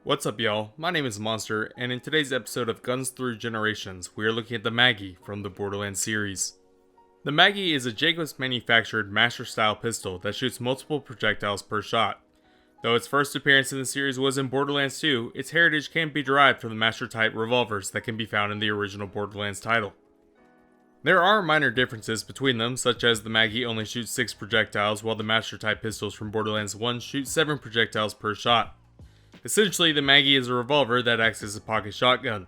What's up, y'all? My name is Monster, and in today's episode of Guns Through Generations, we are looking at the Maggie from the Borderlands series. The Maggie is a Jacobs manufactured master-style pistol that shoots multiple projectiles per shot. Though its first appearance in the series was in Borderlands 2, its heritage can be derived from the master-type revolvers that can be found in the original Borderlands title. There are minor differences between them, such as the Maggie only shoots 6 projectiles while the master-type pistols from Borderlands 1 shoot 7 projectiles per shot. Essentially, the Maggie is a revolver that acts as a pocket shotgun.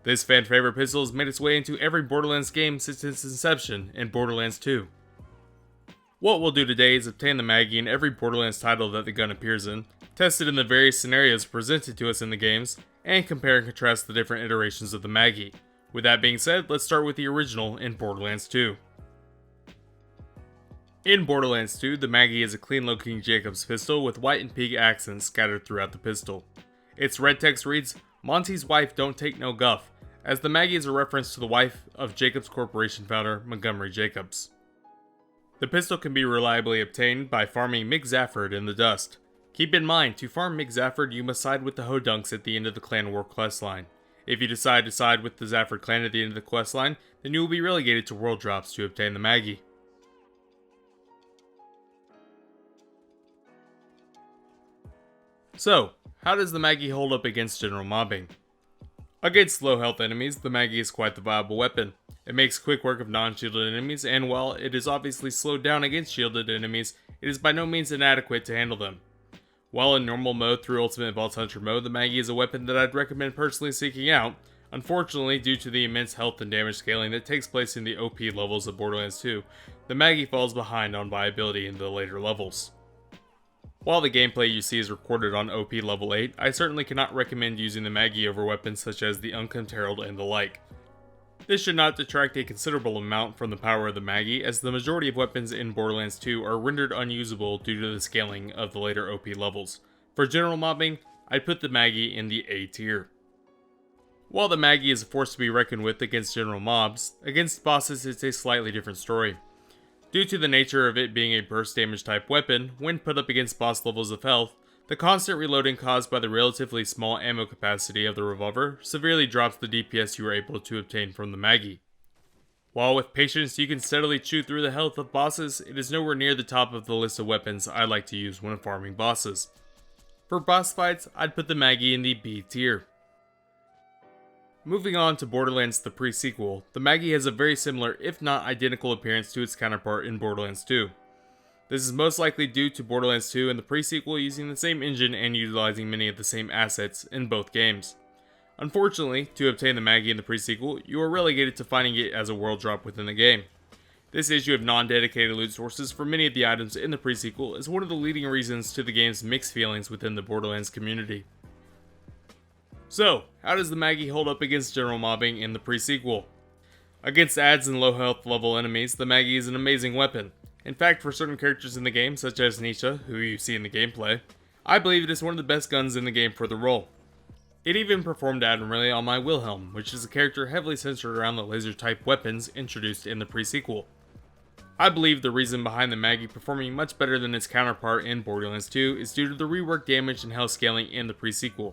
This fan-favorite pistol has made its way into every Borderlands game since its inception in Borderlands 2. What we'll do today is obtain the Maggie in every Borderlands title that the gun appears in, test it in the various scenarios presented to us in the games, and compare and contrast the different iterations of the Maggie. With that being said, let's start with the original in Borderlands 2. In Borderlands 2, the Maggie is a clean-looking Jacobs pistol with white and pink accents scattered throughout the pistol. Its red text reads, "Monty's wife don't take no guff," as the Maggie is a reference to the wife of Jacobs Corporation founder Montgomery Jacobs. The pistol can be reliably obtained by farming Mick Zafford in the dust. Keep in mind, to farm Mick Zafford you must side with the Hodunks at the end of the clan war questline. If you decide to side with the Zafford clan at the end of the questline, then you will be relegated to world drops to obtain the Maggie. So, how does the Maggie hold up against general mobbing? Against low health enemies, the Maggie is quite the viable weapon. It makes quick work of non-shielded enemies, and while it is obviously slowed down against shielded enemies, it is by no means inadequate to handle them. While in normal mode through Ultimate Vault Hunter mode, the Maggie is a weapon that I'd recommend personally seeking out. Unfortunately, due to the immense health and damage scaling that takes place in the OP levels of Borderlands 2, the Maggie falls behind on viability in the later levels. While the gameplay you see is recorded on OP level 8, I certainly cannot recommend using the Maggie over weapons such as the Unkempt Herald and the like. This should not detract a considerable amount from the power of the Maggie, as the majority of weapons in Borderlands 2 are rendered unusable due to the scaling of the later OP levels. For general mobbing, I'd put the Maggie in the A tier. While the Maggie is a force to be reckoned with against general mobs, against bosses it's a slightly different story. Due to the nature of it being a burst damage type weapon, when put up against boss levels of health, the constant reloading caused by the relatively small ammo capacity of the revolver severely drops the DPS you are able to obtain from the Maggie. While with patience you can steadily chew through the health of bosses, it is nowhere near the top of the list of weapons I like to use when farming bosses. For boss fights, I'd put the Maggie in the B tier. Moving on to Borderlands the PreSequel, the Maggie has a very similar, if not identical appearance to its counterpart in Borderlands 2. This is most likely due to Borderlands 2 and the PreSequel using the same engine and utilizing many of the same assets in both games. Unfortunately, to obtain the Maggie in the PreSequel, you are relegated to finding it as a world drop within the game. This issue of non-dedicated loot sources for many of the items in the PreSequel is one of the leading reasons to the game's mixed feelings within the Borderlands community. So, how does the Maggie hold up against general mobbing in the PreSequel? Against adds and low health level enemies, the Maggie is an amazing weapon. In fact, for certain characters in the game, such as Nisha, who you see in the gameplay, I believe it is one of the best guns in the game for the role. It even performed admirably on my Wilhelm, which is a character heavily centered around the laser type weapons introduced in the PreSequel. I believe the reason behind the Maggie performing much better than its counterpart in Borderlands 2 is due to the reworked damage and health scaling in the PreSequel.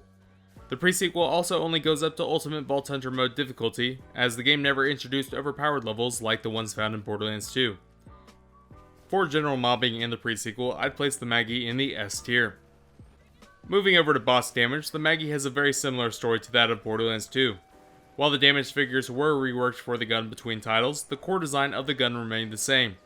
The PreSequel also only goes up to Ultimate Vault Hunter mode difficulty, as the game never introduced overpowered levels like the ones found in Borderlands 2. For general mobbing in the PreSequel, I'd place the Maggie in the S tier. Moving over to boss damage, the Maggie has a very similar story to that of Borderlands 2. While the damage figures were reworked for the gun between titles, the core design of the gun remained the same.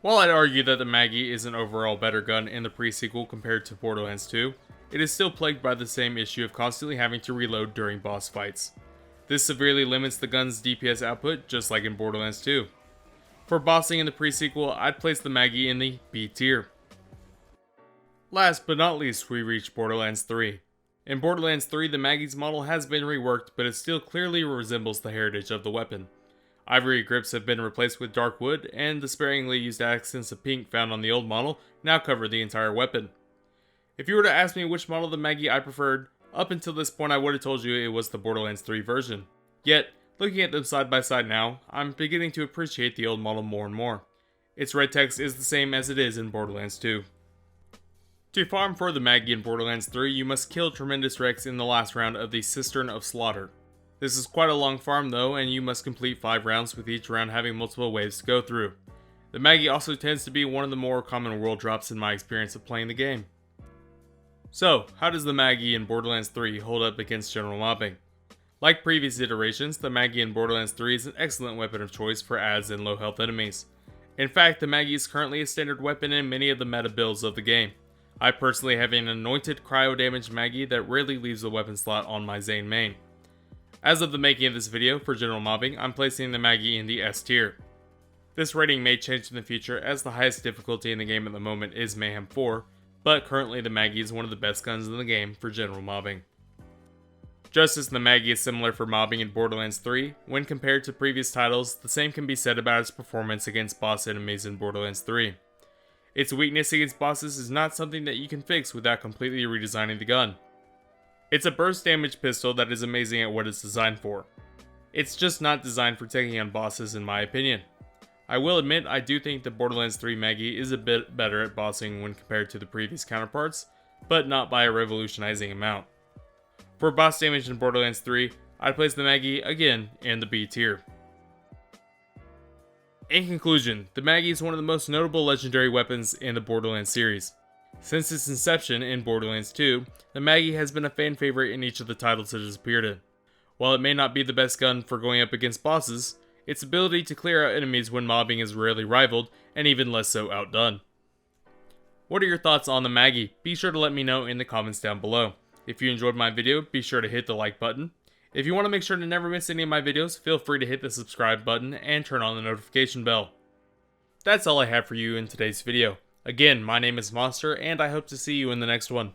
While I'd argue that the Maggie is an overall better gun in the PreSequel compared to Borderlands 2, it is still plagued by the same issue of constantly having to reload during boss fights. This severely limits the gun's DPS output, just like in Borderlands 2. For bossing in the PreSequel, I'd place the Maggie in the B tier. Last but not least, we reach Borderlands 3. In Borderlands 3, the Maggie's model has been reworked, but it still clearly resembles the heritage of the weapon. Ivory grips have been replaced with dark wood, and the sparingly used accents of pink found on the old model now cover the entire weapon. If you were to ask me which model of the Maggie I preferred, up until this point I would have told you it was the Borderlands 3 version. Yet, looking at them side by side now, I'm beginning to appreciate the old model more and more. Its red text is the same as it is in Borderlands 2. To farm for the Maggie in Borderlands 3, you must kill Tremendous Rex in the last round of the Cistern of Slaughter. This is quite a long farm though, and you must complete 5 rounds with each round having multiple waves to go through. The Maggie also tends to be one of the more common world drops in my experience of playing the game. So, how does the Maggie in Borderlands 3 hold up against general mobbing? Like previous iterations, the Maggie in Borderlands 3 is an excellent weapon of choice for adds and low health enemies. In fact, the Maggie is currently a standard weapon in many of the meta builds of the game. I personally have an anointed cryo damage Maggie that rarely leaves the weapon slot on my Zane main. As of the making of this video, for general mobbing, I'm placing the Maggie in the S tier. This rating may change in the future as the highest difficulty in the game at the moment is Mayhem 4, but currently the Maggie is one of the best guns in the game for general mobbing. Just as the Maggie is similar for mobbing in Borderlands 3, when compared to previous titles, the same can be said about its performance against boss enemies in Borderlands 3. Its weakness against bosses is not something that you can fix without completely redesigning the gun. It's a burst damage pistol that is amazing at what it's designed for. It's just not designed for taking on bosses in my opinion. I will admit I do think the Borderlands 3 Maggie is a bit better at bossing when compared to the previous counterparts, but not by a revolutionizing amount. For boss damage in Borderlands 3, I'd place the Maggie again in the B tier. In conclusion, the Maggie is one of the most notable legendary weapons in the Borderlands series. Since its inception in Borderlands 2, the Maggie has been a fan favorite in each of the titles it has appeared in. While it may not be the best gun for going up against bosses, its ability to clear out enemies when mobbing is rarely rivaled, and even less so outdone. What are your thoughts on the Maggie? Be sure to let me know in the comments down below. If you enjoyed my video, be sure to hit the like button. If you want to make sure to never miss any of my videos, feel free to hit the subscribe button and turn on the notification bell. That's all I have for you in today's video. Again, my name is Monster, and I hope to see you in the next one.